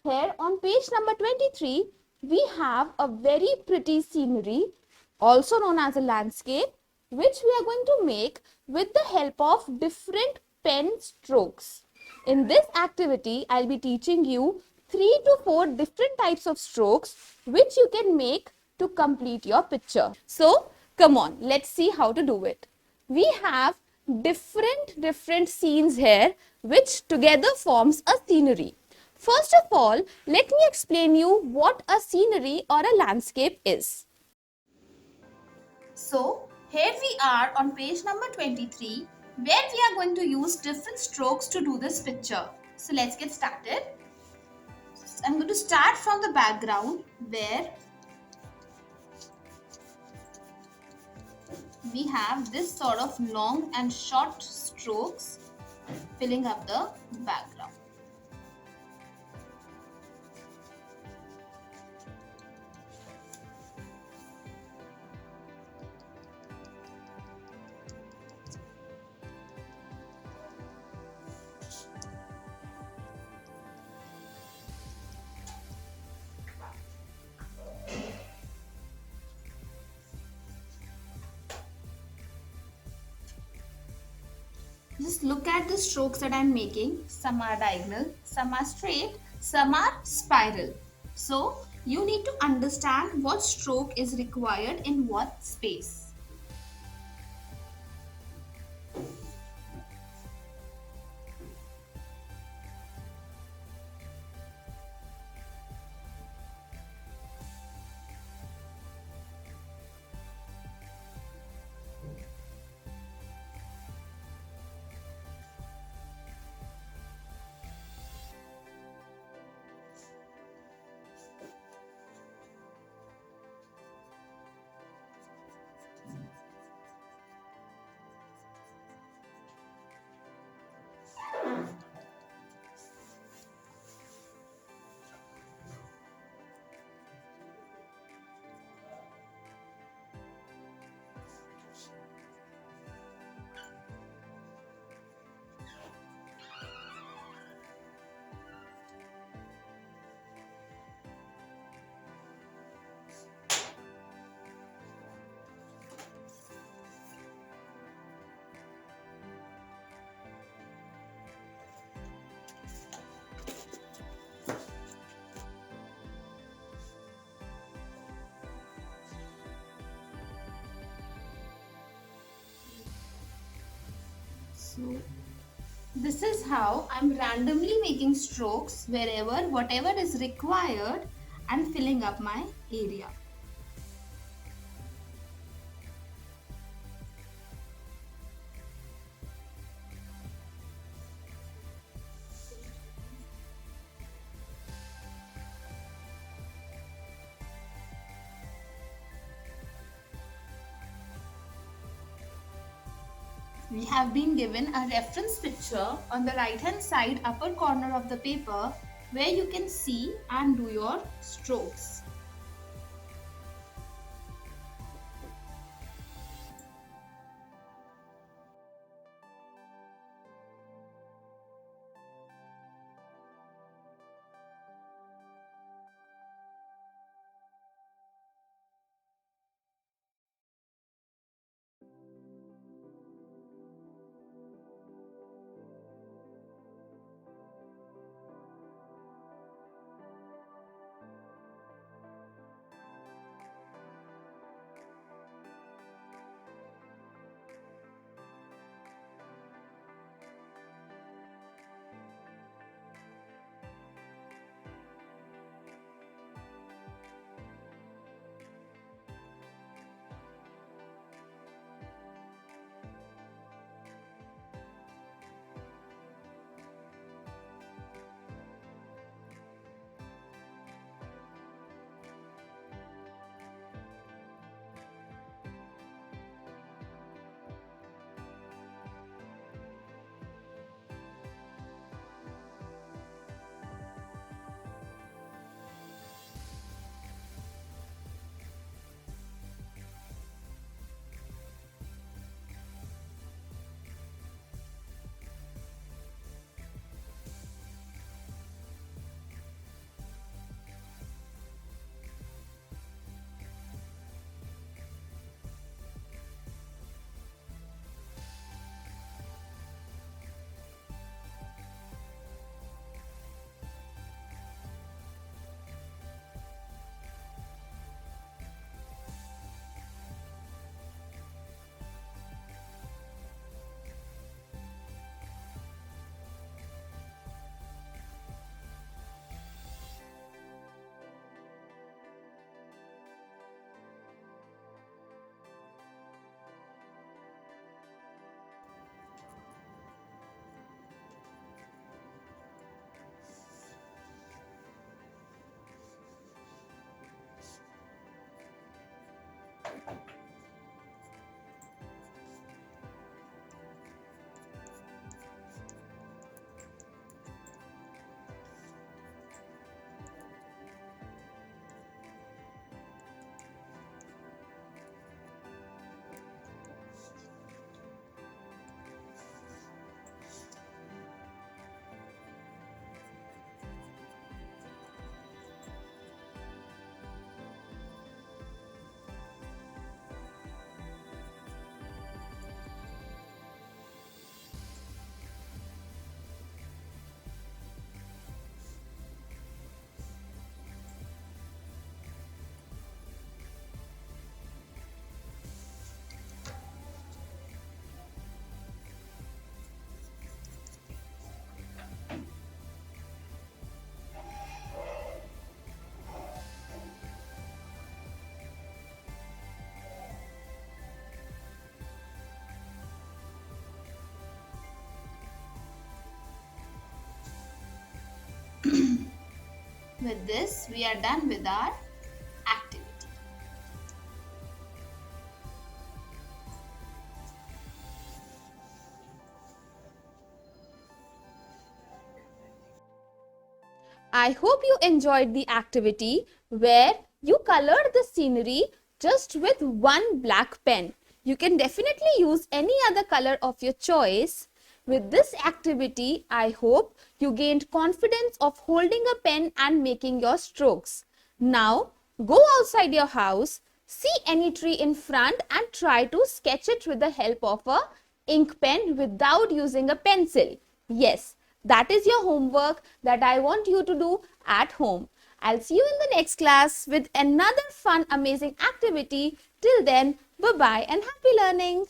Here on page number 23, we have a very pretty scenery, also known as a landscape, which we are going to make with the help of different pen strokes. In this activity, I'll be teaching you 3 to 4 different types of strokes which you can make to complete your picture. So, come on, let's see how to do it. We have different scenes here which together forms a scenery. First of all, let me explain you what a scenery or a landscape is. So, here we are on page number 23 where we are going to use different strokes to do this picture. So, let's get started. I'm going to start from the background where we have this sort of long and short strokes filling up the background. Just look at the strokes that I'm making. Some are diagonal, some are straight, some are spiral. So you need to understand what stroke is required in what space. So this is how I'm randomly making strokes wherever whatever is required and filling up my area. We have been given a reference picture on the right hand side upper corner of the paper where you can see and do your strokes. With this, we are done with our activity. I hope you enjoyed the activity where you colored the scenery just with one black pen. You can definitely use any other color of your choice. With this activity, I hope you gained confidence of holding a pen and making your strokes. Now, go outside your house, see any tree in front and try to sketch it with the help of a ink pen without using a pencil. Yes, that is your homework that I want you to do at home. I'll see you in the next class with another fun, amazing activity. Till then, bye-bye and happy learning.